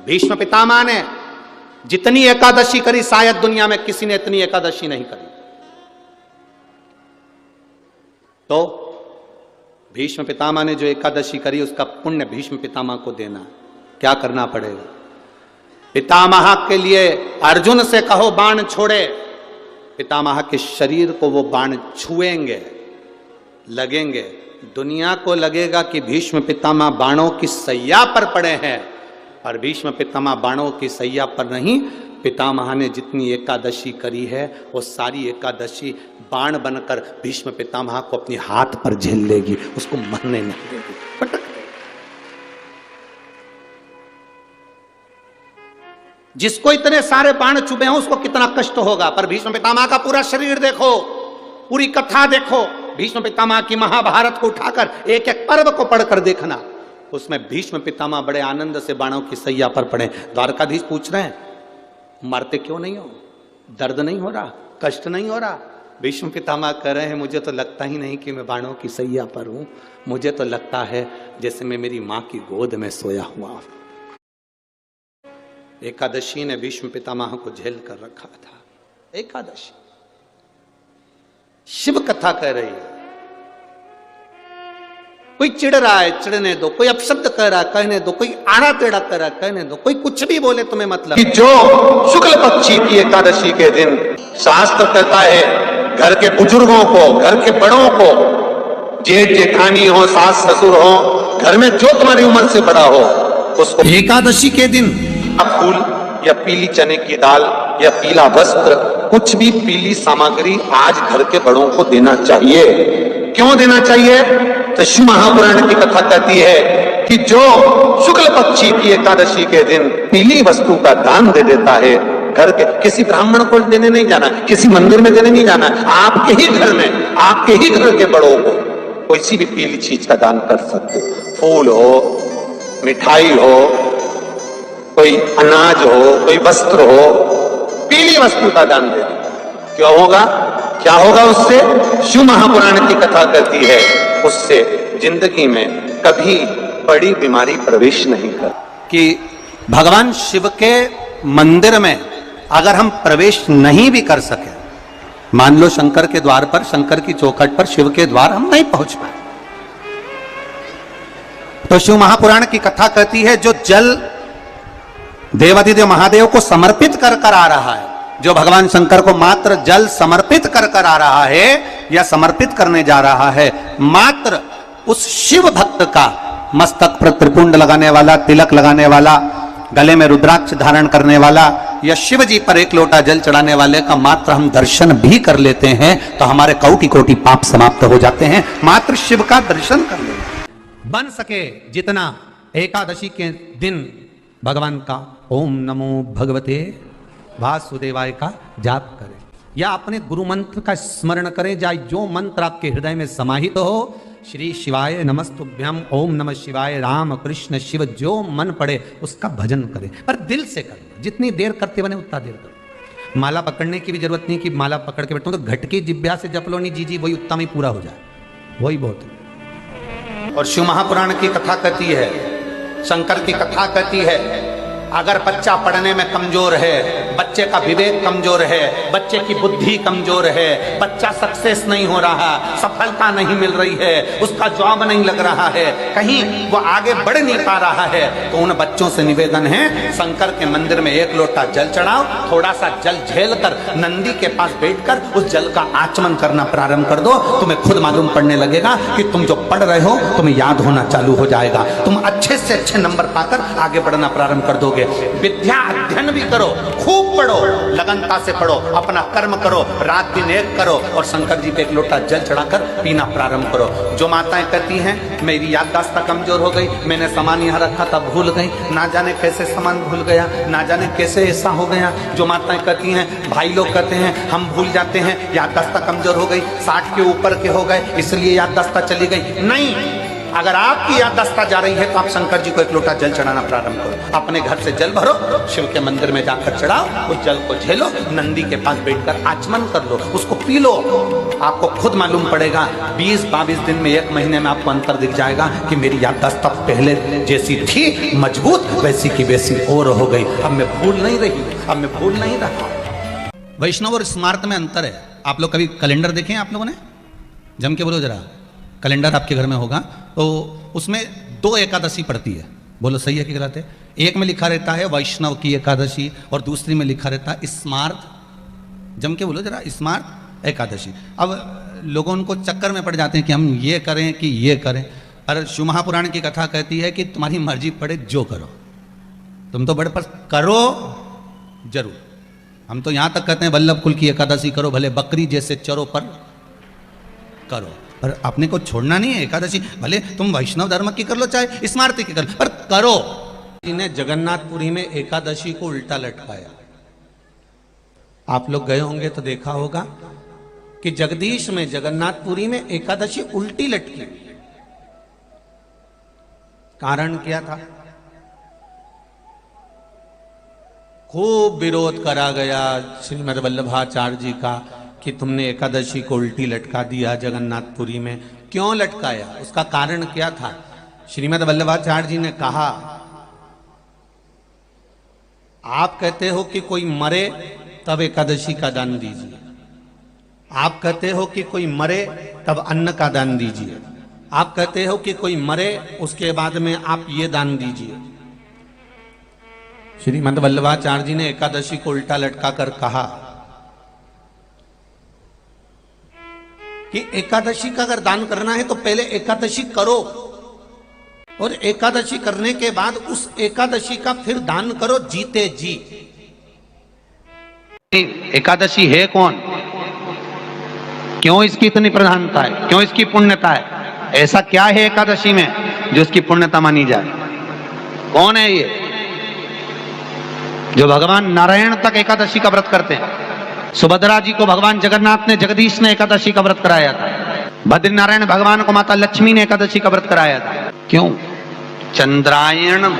भीष्म पितामह ने जितनी एकादशी करी शायद दुनिया में किसी ने इतनी एकादशी नहीं करी। तो भीष्म पितामह ने जो एकादशी करी उसका पुण्य भीष्म पितामह को देना। क्या करना पड़ेगा? पितामह के लिए अर्जुन से कहो बाण छोड़े, पितामह के शरीर को वो बाण छुएंगे, लगेंगे। दुनिया को लगेगा कि भीष्म पितामह बाणों की सैया पर पड़े हैं, और भीष्म पितामह बाणों की सैया पर नहीं। पितामह ने जितनी एकादशी करी है वो सारी एकादशी बाण बनकर भीष्म पितामह को अपने हाथ पर झेल लेगी, उसको मरने नहीं देगी, पटक देगी। जिसको इतने सारे बाण चुभे हैं उसको कितना कष्ट होगा, पर भीष्म पितामह का पूरा शरीर देखो, पूरी कथा देखो। भीष्म पितामह की महाभारत को उठाकर एक एक पर्व को पढ़कर देखना, उसमें भीष्म पितामह बड़े आनंद से बाणों की सैया पर पड़े। द्वारकाधीश पूछ रहे हैं मरते क्यों नहीं हो, दर्द नहीं हो रहा, कष्ट नहीं हो रहा? भीष्म पितामह कह रहे हैं मुझे तो लगता ही नहीं कि मैं बाणों की सैया पर हूं, मुझे तो लगता है जैसे मैं मेरी मां की गोद में सोया हुआ हूं। एकादशी ने भीष्म पितामह को झेल कर रखा था। एकादशी शिव कथा कह रही है। कोई चिढ़ रहा है, चिढ़ने दो। कोई अपशब्द कह रहा है, कहने दो। कोई आड़ा टेढ़ा कह रहा है, कहने दो। कोई कुछ भी बोले तुम्हें मतलब कि जो शुक्ल पक्षी की एकादशी के दिन शास्त्र कहता है घर के बुजुर्गों को, घर के बड़ों को, जेठ जेठानी हो, सास ससुर हो, घर में जो तुम्हारी उम्र से बड़ा हो, उसको एकादशी के दिन फूल या पीली चने की दाल या पीला वस्त्र, कुछ भी पीली सामग्री आज घर के बड़ों को देना चाहिए। क्यों देना चाहिए? तो शिव महापुराण की कथा कहती है कि जो शुक्ल पक्षी की एकादशी के दिन पीली वस्तु का दान दे देता है, घर के किसी ब्राह्मण को देने नहीं जाना, किसी मंदिर में देने नहीं जाना, आपके ही घर में, आपके ही घर के बड़ों को कोई भी पीली चीज का दान कर सकते। फूल हो, मिठाई हो, कोई अनाज हो, कोई वस्त्र हो, पीली वस्तु का दान दे दे। क्यों होगा? क्या होगा उससे? शिव महापुराण की कथा कहती है उससे जिंदगी में कभी बड़ी बीमारी प्रवेश नहीं कर। कि भगवान शिव के मंदिर में अगर हम प्रवेश नहीं भी कर सके, मान लो शंकर के द्वार पर, शंकर की चौखट पर, शिव के द्वार हम नहीं पहुंच पाए, तो शिव महापुराण की कथा कहती है जो जल देवाधिदेव महादेव को समर्पित कर कर आ रहा है, जो भगवान शंकर को मात्र जल समर्पित कर कर आ रहा है या समर्पित करने जा रहा है, मात्र उस शिव भक्त का मस्तक पर त्रिपुंड लगाने वाला, तिलक लगाने वाला, गले में रुद्राक्ष धारण करने वाला या शिव जी पर एक लोटा जल चढ़ाने वाले का मात्र हम दर्शन भी कर लेते हैं तो हमारे कोटि कोटि पाप समाप्त हो जाते हैं। मात्र शिव का दर्शन कर लेते। बन सके जितना एकादशी के दिन भगवान का ओम नमो भगवते वासुदेवाय का जाप करें, या अपने गुरु मंत्र का स्मरण करें, या जो मंत्र आपके हृदय में समाहित हो, श्री शिवाय नमस्तुभ्यम, ओम नमः शिवाय, राम कृष्ण शिव, जो मन पड़े उसका भजन करें, पर दिल से करें। जितनी देर करते बने उतना देर करो। माला पकड़ने की भी जरूरत नहीं कि माला पकड़ के बैठो, तो घटके जिब्या से जप लो नहीं जी वही उत्तम ही पूरा हो जाए, वही बहुत है। और शिव महापुराण की कथा कहती है, शंकर की कथा कहती है, अगर बच्चा पढ़ने में कमजोर है, बच्चे का विवेक कमजोर है, बच्चे की बुद्धि कमजोर है, बच्चा सक्सेस नहीं हो रहा, सफलता नहीं मिल रही है, उसका जॉब नहीं लग रहा है, कहीं वो आगे बढ़ नहीं पा रहा है, तो उन बच्चों से निवेदन है शंकर के मंदिर में एक लोटा जल चढ़ाओ, थोड़ा सा जल झेल कर नंदी के पास बैठकर उस जल का आचमन करना प्रारंभ कर दो। तुम्हें खुद मालूम पड़ने लगेगा कि तुम जो पढ़ रहे हो तुम्हें याद होना चालू हो जाएगा, तुम अच्छे से अच्छे नंबर पाकर आगे बढ़ना प्रारंभ कर दोगे। विद्या अध्ययन भी करो, खूब पढ़ो, लगनता से पढ़ो, अपना कर्म करो, रात दिन एक करो और शंकर जी पे एक लोटा जल चढ़ाकर पीना प्रारंभ करो। जो माताएं कहती हैं मेरी याददाश्त कमजोर हो गई, मैंने सामान यहाँ रखा था भूल गई, ना जाने कैसे सामान भूल गया, ना जाने कैसे ऐसा हो गया। जो माताएं कहती हैं, भाई लोग कहते हैं हम भूल जाते हैं, याददाश्त कमजोर हो गई, 60 के ऊपर के हो गए इसलिए याददाश्त चली गई, नहीं, अगर आपकी याद दस्ता जा रही है तो आप शंकर जी को एक लोटा जल चढ़ाना प्रारंभ करो। अपने घर से जल भरो, शिव के मंदिर में जाकर चढ़ाओ, उस जल को झेलो, नंदी के पास बैठकर आचमन कर लो, उसको पी लो। आपको खुद मालूम पड़ेगा 20-22 दिन में, 1 महीने में आपको अंतर दिख जाएगा कि मेरी याद दस्ता पहले जैसी थी मजबूत, वैसी की वैसी और हो गई। अब मैं भूल नहीं रही, अब मैं भूल नहीं रहा। वैष्णव और स्मार्त में अंतर है। आप लोग कभी कैलेंडर देखे हैं आप लोगों ने? जम के बोलो जरा। कैलेंडर आपके घर में होगा तो उसमें 2 एकादशी पड़ती है। बोलो सही है कि गलत है? एक में लिखा रहता है वैष्णव की एकादशी और दूसरी में लिखा रहता है स्मार्त। जम के बोलो जरा, स्मार्त एकादशी। अब लोगों उनको चक्कर में पड़ जाते हैं कि हम ये करें कि ये करें। अरे शिव महापुराण की कथा कहती है कि तुम्हारी मर्जी पड़े जो करो, तुम तो बड़े पर करो जरूर। हम तो यहां तक कहते हैं वल्लभ कुल की एकादशी करो, भले बकरी जैसे चरो पर करो, पर अपने को छोड़ना नहीं है एकादशी। भले तुम वैष्णव धर्म की कर लो, चाहे स्मार्ती की कर लो, पर करो। इन्हें जगन्नाथपुरी में एकादशी को उल्टा लटकाया। आप लोग गए होंगे तो देखा होगा कि जगदीश में, जगन्नाथपुरी में एकादशी उल्टी लटकी। कारण क्या था? खूब विरोध करा गया श्रीमद् वल्लभाचार्य जी का कि तुमने एकादशी को उल्टी लटका दिया जगन्नाथपुरी में। क्यों लटकाया? उसका कारण क्या था? श्रीमद् वल्लभाचार्य जी ने कहा, आप कहते हो कि कोई मरे तब एकादशी का दान दीजिए, आप कहते हो कि कोई मरे तब अन्न का दान दीजिए, आप कहते हो कि कोई मरे उसके बाद में आप ये दान दीजिए। श्रीमद् वल्लभाचार्य जी ने एकादशी को उल्टा लटका कर कहा कि एकादशी का अगर दान करना है तो पहले एकादशी करो, और एकादशी करने के बाद उस एकादशी का फिर दान करो जीते जी। एकादशी है कौन? क्यों इसकी इतनी प्रधानता है? क्यों इसकी पुण्यता है? ऐसा क्या है एकादशी में जो इसकी पुण्यता मानी जाए? कौन है ये जो भगवान नारायण तक एकादशी का व्रत करते हैं? सुभद्रा जी को भगवान जगन्नाथ ने, जगदीश ने एकादशी का व्रत कराया था। बद्रीनारायण भगवान को माता लक्ष्मी ने एकादशी का व्रत कराया था। क्यों? चंद्रायण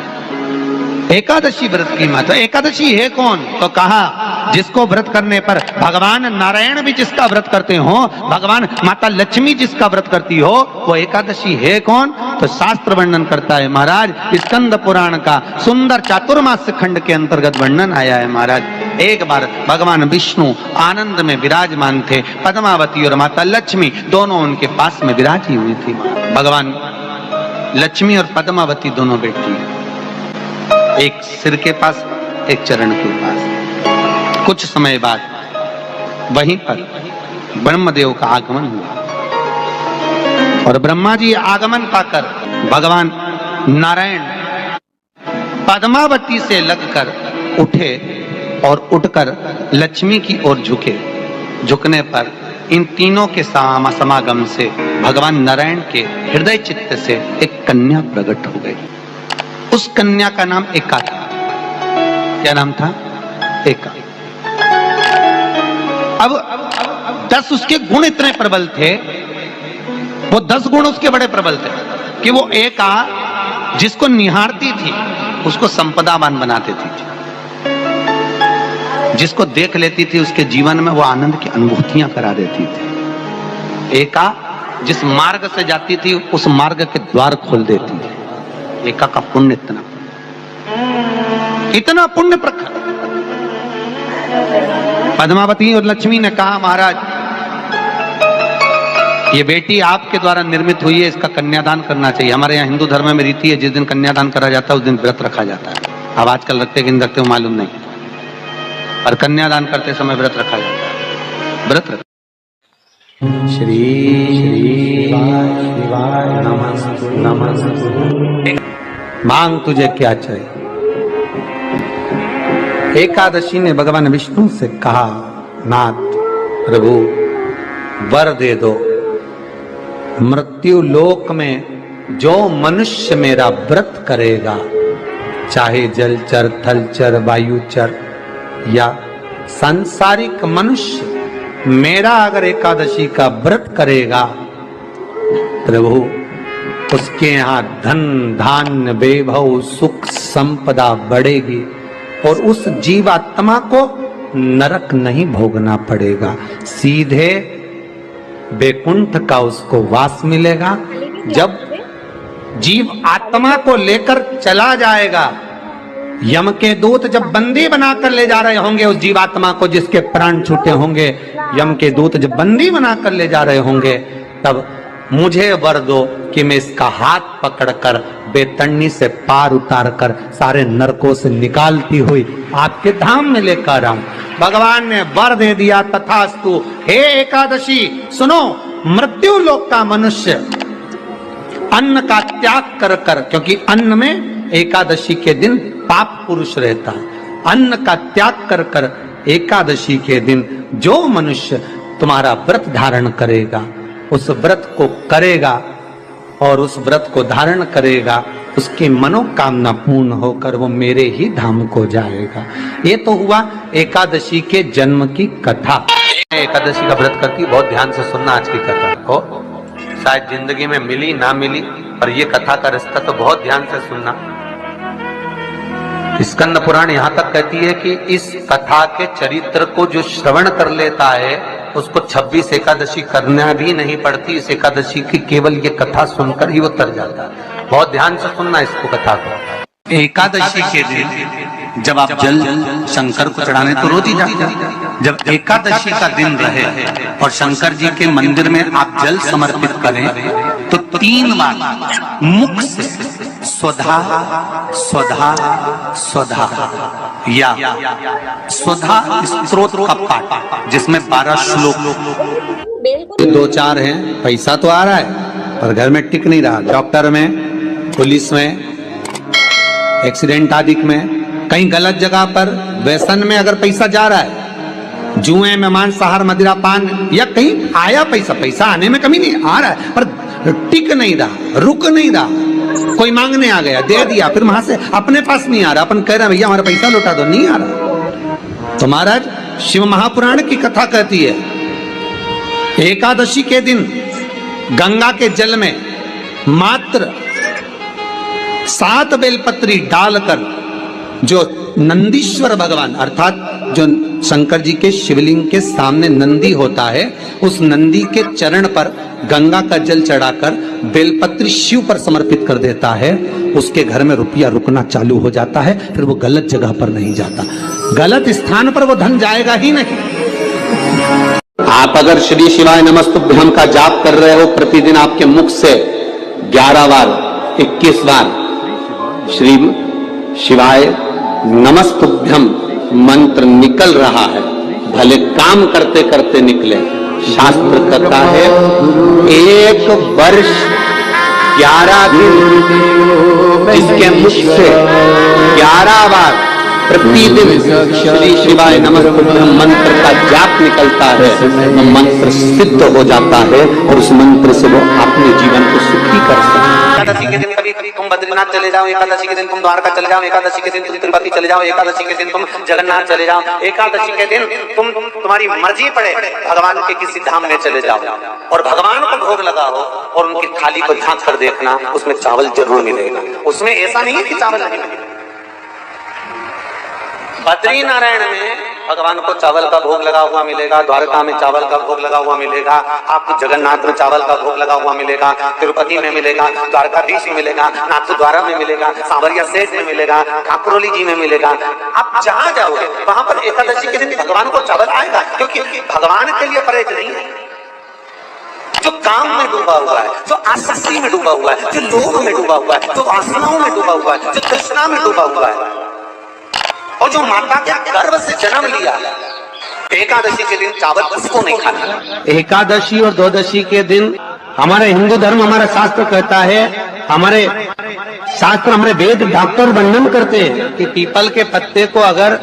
एकादशी व्रत की महत्व। एकादशी है कौन? तो कहा जिसको व्रत करने पर भगवान नारायण भी जिसका व्रत करते हो, भगवान माता लक्ष्मी जिसका व्रत करती हो, वो एकादशी है कौन? तो शास्त्र वर्णन करता है महाराज, स्कंद पुराण का सुंदर चातुर्मास खंड के अंतर्गत वर्णन आया है महाराज। एक बार भगवान विष्णु आनंद में विराजमान थे, पद्मावती और माता लक्ष्मी दोनों उनके पास में विराजी हुई थी। भगवान लक्ष्मी और पद्मावती दोनों बैठी, एक सिर के पास, एक चरण के पास। कुछ समय बाद वहीं पर ब्रह्मदेव का आगमन हुआ और ब्रह्मा जी आगमन पाकर भगवान नारायण पद्मावती से लगकर उठे और उठकर लक्ष्मी की ओर झुके। झुकने पर इन तीनों के समागम से भगवान नारायण के हृदय चित्त से एक कन्या प्रकट हो गई। उस कन्या का नाम एका था। क्या नाम था? एका। अब 10 उसके गुण इतने प्रबल थे, वो 10 गुण उसके बड़े प्रबल थे कि वो एका जिसको निहारती थी उसको संपदावान बना देती थी, जिसको देख लेती थी उसके जीवन में वो आनंद की अनुभूतियां करा देती थी। एका जिस मार्ग से जाती थी उस मार्ग के द्वार खोल देती थी। एका का पुण्य इतना पुण्य प्रखर। पद्मावती और लक्ष्मी ने कहा, महाराज ये बेटी आपके द्वारा निर्मित हुई है, इसका कन्यादान करना चाहिए। हमारे यहाँ हिंदू धर्म में रीति है, जिस दिन कन्यादान करा जाता है उस दिन व्रत रखा जाता है। अब आजकल रखते कि नहीं रखते हो मालूम नहीं, और कन्यादान करते समय व्रत रखा जाता है। व्रत रख श्री शिवाय नमः। मांग तुझे क्या चाहिए? एकादशी ने भगवान विष्णु से कहा, नाथ प्रभु वर दे दो, मृत्यु लोक में जो मनुष्य मेरा व्रत करेगा, चाहे जलचर, थलचर, वायुचर या सांसारिक मनुष्य, मेरा अगर एकादशी का व्रत करेगा, प्रभु उसके यहाँ धन धान्य वैभव सुख संपदा बढ़ेगी और उस जीवात्मा को नरक नहीं भोगना पड़ेगा, सीधे वैकुंठ का उसको वास मिलेगा। जब जीव आत्मा को लेकर चला जाएगा, यम के दूत जब बंदी बनाकर ले जा रहे होंगे उस जीवात्मा को जिसके प्राण छूटे होंगे, यम के दूत जब बंदी बनाकर ले जा रहे होंगे, तब मुझे वर दो कि मैं इसका हाथ पकड़कर बेतन्नी से पार उतार कर सारे नरकों से निकालती हुई आपके धाम में लेकर आऊं। भगवान ने वर दे दिया, तथास्तु। हे एकादशी सुनो, मृत्यु लोक का मनुष्य अन्न का त्याग कर कर, क्योंकि अन्न में एकादशी के दिन पाप पुरुष रहता है, अन्न का त्याग कर कर एकादशी के दिन जो मनुष्य तुम्हारा व्रत धारण करेगा, उस व्रत को करेगा और उस व्रत को धारण करेगा, उसकी मनोकामना पूर्ण होकर वो मेरे ही धाम को जाएगा। ये तो हुआ एकादशी के जन्म की कथा। एकादशी का व्रत करती, बहुत ध्यान से सुनना आज की कथा को, शायद जिंदगी में मिली ना मिली, पर ये कथा का रिश्ता तो बहुत ध्यान से सुनना। स्कंद पुराण यहां तक कहती है कि इस कथा के चरित्र को जो श्रवण कर लेता है उसको 26 एकादशी करना भी नहीं पड़ती, इस एकादशी की केवल ये कथा सुनकर ही वो तर जाता है। बहुत ध्यान से सुनना इसको, कथा को। एकादशी के दिन जब आप जल शंकर को चढ़ाने तो रोज ही जाते हैं, जब एकादशी का दिन रहे और शंकर जी के मंदिर में आप जल समर्पित करें तो 3 बार मुख से स्वधा स्वधा स्वधा या स्वधा स्तोत्र का पाठ, जिसमें 12 श्लोक। 2-4 हैं, पैसा तो आ रहा है पर घर में टिक नहीं रहा। डॉक्टर में, पुलिस में, एक्सीडेंट आदि में, कहीं गलत जगह पर, व्यसन में अगर पैसा जा रहा है, जुए में, मांसाहार, मदिरा पान, या कहीं आया पैसा, पैसा आने में कमी नहीं, आ रहा है पर टिक नहीं रहा, रुक नहीं रहा। कोई मांगने आ गया, दे दिया, फिर वहां से अपने पास नहीं आ रहा, अपन कह रहे हैं भैया हमारा पैसा लौटा दो, नहीं आ रहा। तो महाराज शिव महापुराण की कथा कहती है, एकादशी के दिन गंगा के जल में मात्र 7 बेलपत्री डालकर जो नंदीश्वर भगवान अर्थात जो शंकर जी के शिवलिंग के सामने नंदी होता है, उस नंदी के चरण पर गंगा का जल चढ़ाकर बेलपत्री शिव पर समर्पित कर देता है, उसके घर में रुपया रुकना चालू हो जाता है, फिर वो गलत जगह पर नहीं जाता, गलत स्थान पर वो धन जाएगा ही नहीं। आप अगर श्री शिवाय नमस्तुभ्यम का जाप कर रहे हो, प्रतिदिन आपके मुख से 11 बार 21 बार श्री शिवाय नमस्तुभ्यम मंत्र निकल रहा है, भले काम करते करते निकले। शास्त्र कहता है 1 वर्ष 11 दिन इसके मुख से 11 बार प्रतिदिन श्री शिवाय नमस्तुभ्यम मंत्र का जाप निकलता है, वो मंत्र सिद्ध हो जाता है और उस मंत्र से वो अपने जीवन को सुखी कर सकते हैं। एकादशी के दिन कभी तुम बद्रीनाथ चले जाओ, एकादशी के दिन तुम द्वारका चले जाओ, एकादशी के दिन तुम तिरुपति चले जाओ, एकादशी के दिन तुम जगन्नाथ चले जाओ, एकादशी के दिन तुम्हारी मर्जी पड़े भगवान के किसी धाम में चले जाओ और भगवान को भोग लगाओ और उनकी थाली को झांक कर देखना, उसमें चावल जरूर मिलेगा। उसमें ऐसा नहीं है कि चावल नहीं मिलेगा। बद्री नारायण में भगवान को चावल का भोग लगा हुआ मिलेगा, द्वारका में चावल का भोग लगा हुआ मिलेगा, आपको जगन्नाथ में चावल का भोग लगा हुआ मिलेगा, तिरुपति में मिलेगा, द्वारकाधीश में मिलेगा, नाथद्वारा में मिलेगा, सांवरिया सेठ में मिलेगा, काकरोली जी में मिलेगा। आप जहां जाओगे वहां पर एकादशी के दिन भगवान को चावल आएगा, क्योंकि भगवान के लिए परहेज नहीं है। जो काम में डूबा हुआ है, जो आसक्ति में डूबा हुआ है, जो लोभ में डूबा हुआ है, जो वासनाओं में डूबा हुआ है, जो तृष्णा में डूबा हुआ है और जो माता के गर्भ से जन्म लिया, एकादशी के दिन चावल उसको नहीं खाना। एकादशी और द्वादशी के दिन हमारे हिंदू धर्म, हमारा शास्त्र कहता है, हमारे शास्त्र, हमारे वेद डॉक्टर वर्णन करते हैं कि पीपल के पत्ते को अगर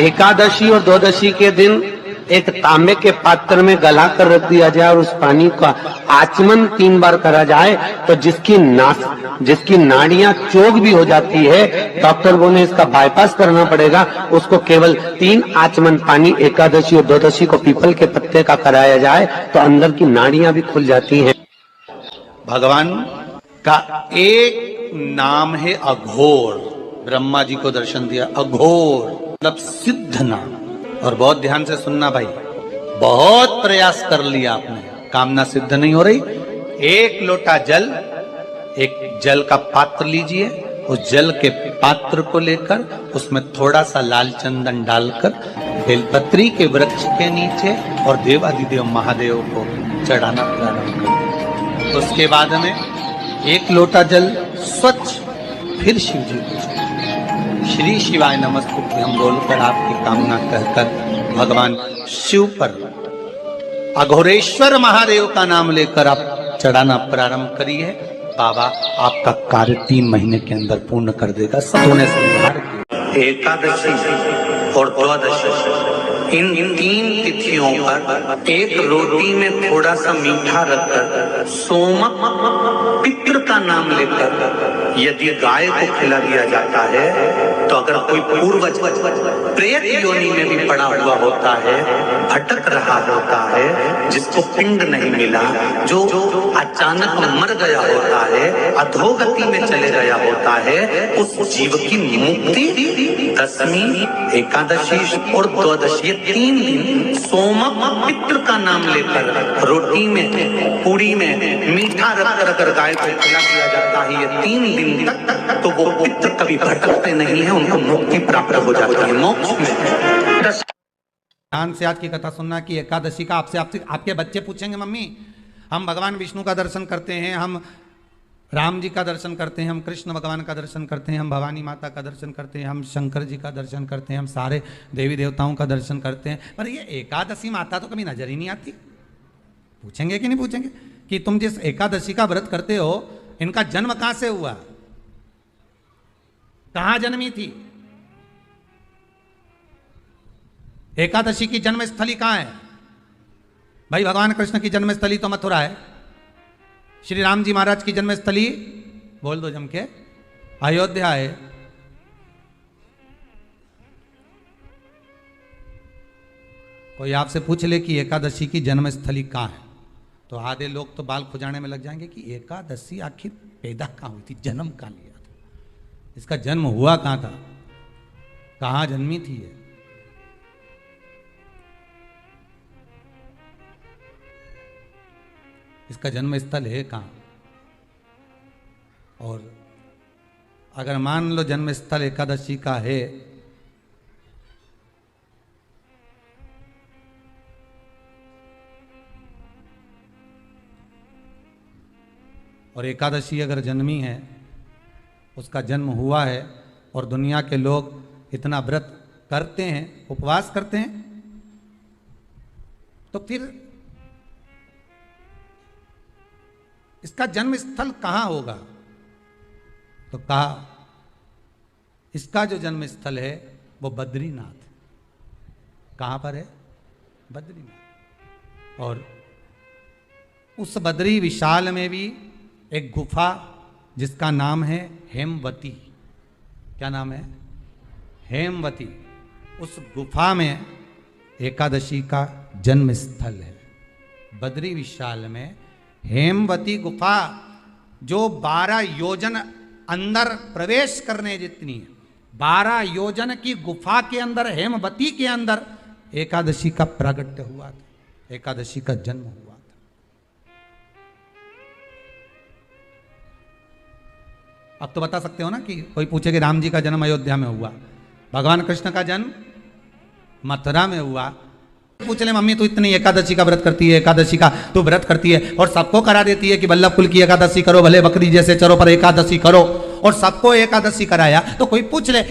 एकादशी और द्वादशी के दिन एक तांबे के पात्र में गला कर रख दिया जाए और उस पानी का आचमन 3 बार करा जाए तो जिसकी नाड़ियां चोक भी हो जाती है, डॉक्टर बोले इसका बाईपास करना पड़ेगा, उसको केवल 3 आचमन पानी एकादशी और द्वादशी को पीपल के पत्ते का कराया जाए तो अंदर की नाड़ियां भी खुल जाती हैं। भगवान का एक नाम है अघोर। ब्रह्मा जी को दर्शन दिया, अघोर मतलब सिद्ध नाम। और बहुत ध्यान से सुनना भाई, बहुत प्रयास कर लिया आपने, कामना सिद्ध नहीं हो रही। एक लोटा जल, एक जल का पात्र लीजिए, उस जल के पात्र को लेकर उसमें थोड़ा सा लाल चंदन डालकर बेलपत्री के वृक्ष के नीचे और देवादिदेव महादेव को चढ़ाना प्रारंभ करें। उसके बाद में एक लोटा जल स्वच्छ फिर शिव जी को श्री शिवाय नमस्तुभ्यं बोलकर आपकी कामना कहकर भगवान शिव पर अघोरेश्वर महादेव का नाम लेकर आप चढ़ाना प्रारंभ करिए। बाबा आपका कार्य 3 महीने के अंदर पूर्ण कर देगा। सोने से एकादशी और द्वादशी इन 3 तिथियों पर एक रोटी में थोड़ा सा मीठा रखकर सोमक पितृ का नाम लेकर यदि गाय को खिला दिया जाता है, तो अगर कोई पूर्वज प्रेत योनि में भी पड़ा हुआ होता है, भटक रहा होता है, जिसको पिंड नहीं मिला, जो अचानक मर गया होता है, अधोगति में चले गया होता है, उस जीव की मुक्ति दशमी, एकादशी और द्वादशी 3 दिन सोमक पितृ का नाम लेकर रोटी में पूरी में मीठा रखकर अगर गाय को खिला दिया जाता है ये 3 दिन तक, तो वो पितृ कभी भटकते नहीं है, उनको मुक्ति प्राप्त हो जाती है मोक्ष में। ध्यान से आज की कथा सुनना कि एकादशी का आपसे आपके बच्चे पूछेंगे, मम्मी हम भगवान विष्णु का दर्शन करते हैं, हम राम जी का दर्शन करते हैं, हम कृष्ण भगवान का दर्शन करते हैं, हम भवानी माता का दर्शन करते हैं, हम शंकर जी का दर्शन करते हैं, हम सारे देवी देवताओं का दर्शन करते हैं, पर ये एकादशी माता तो कभी नजर ही नहीं आती। पूछेंगे कि नहीं पूछेंगे कि तुम जिस एकादशी का व्रत करते हो, इनका जन्म कहां से हुआ, कहां जन्मी थी? एकादशी की जन्मस्थली कहां है? भाई भगवान कृष्ण की जन्मस्थली तो मथुरा है, श्री राम जी महाराज की जन्मस्थली बोल दो जम के अयोध्या है। कोई आपसे पूछ ले कि एकादशी की जन्मस्थली कहां है, तो आधे लोग तो बाल खुजाने में लग जाएंगे कि एकादशी आखिर पैदा कहां हुई थी, जन्म कहां लिया था, इसका जन्म हुआ कहां था, कहां जन्मी थी ये? इसका जन्म स्थल है कहां? और अगर मान लो जन्म स्थल एकादशी का है, और एकादशी अगर जन्मी है, उसका जन्म हुआ है, और दुनिया के लोग इतना व्रत करते हैं, उपवास करते हैं, तो फिर इसका जन्म स्थल कहां होगा? तो कहा इसका जो जन्म स्थल है वो बद्रीनाथ। कहां पर है? बद्रीनाथ। और उस बद्री विशाल में भी एक गुफा जिसका नाम है हेमवती। क्या नाम है? हेमवती। उस गुफा में एकादशी का जन्म स्थल है। बद्री विशाल में हेमवती गुफा, जो 12 योजन अंदर प्रवेश करने जितनी है, 12 योजन की गुफा के अंदर, हेमवती के अंदर एकादशी का प्रागट्य हुआ था, एकादशी का जन्म हुआ था। अब तो बता सकते हो ना कि कोई पूछे कि राम जी का जन्म अयोध्या में हुआ, भगवान कृष्ण का जन्म मथुरा में हुआ। पूछ ले मम्मी तू इतनी एकादशी का व्रत करती है, एकादशी का तू व्रत करती है और सबको करा देती है कि वल्लभ कुल की एकादशी करो, भले बकरी जैसे चरो पर एकादशी करो, और सबको एकादशी कराया, तो कोई पूछ ले